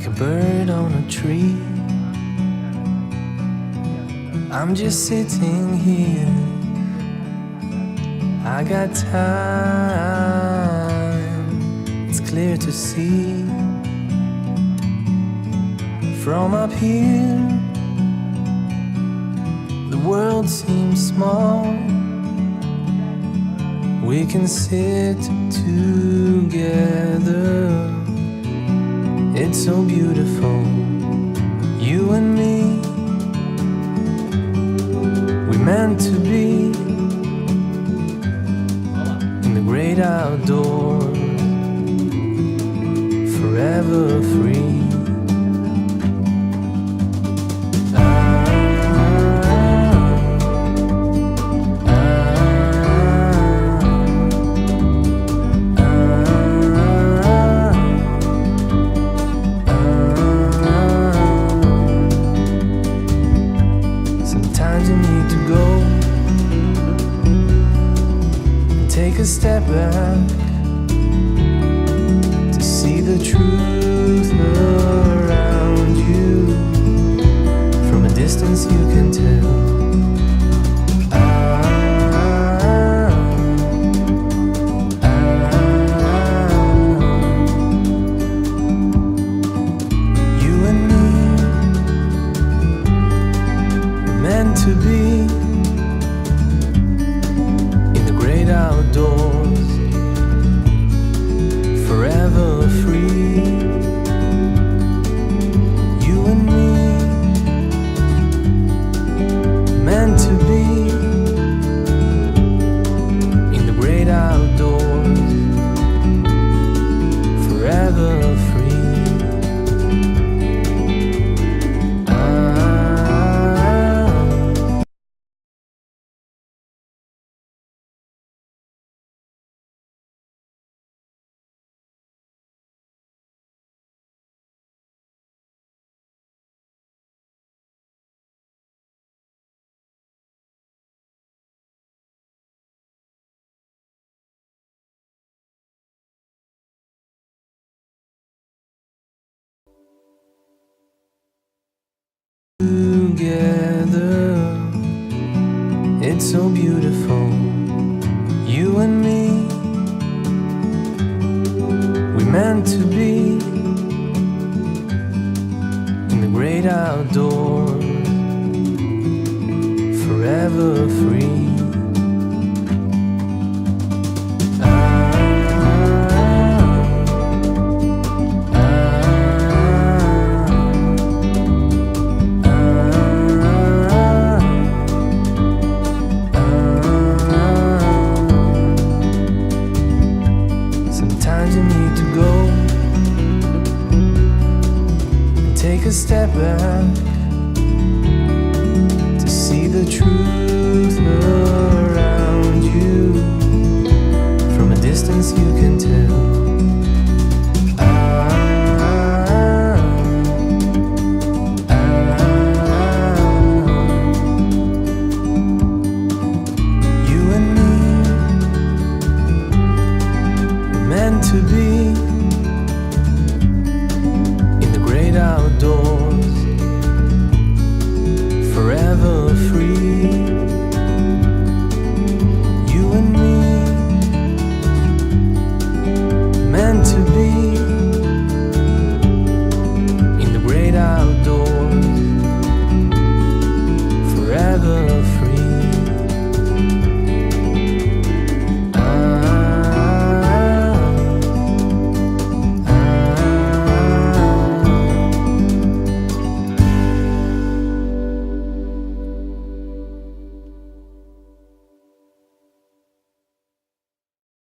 like a bird on a tree. I'm just sitting here, I got time, it's clear to see. From up here, the world seems small. We can sit together, it's so beautiful, you and me. We meant to be in the great outdoors, forever free. Sometimes you need to go and take a step back to see the truth around you. From a distance you can tell. You and me were meant to be in the great outdoors, forever free. You and me, meant to be in the great outdoors, forever free. Together, it's so beautiful, you and me. We meant to be in the great outdoors, forever free. Sometimes you need to go and take a step back to see the truth around you. From a distance you can tell.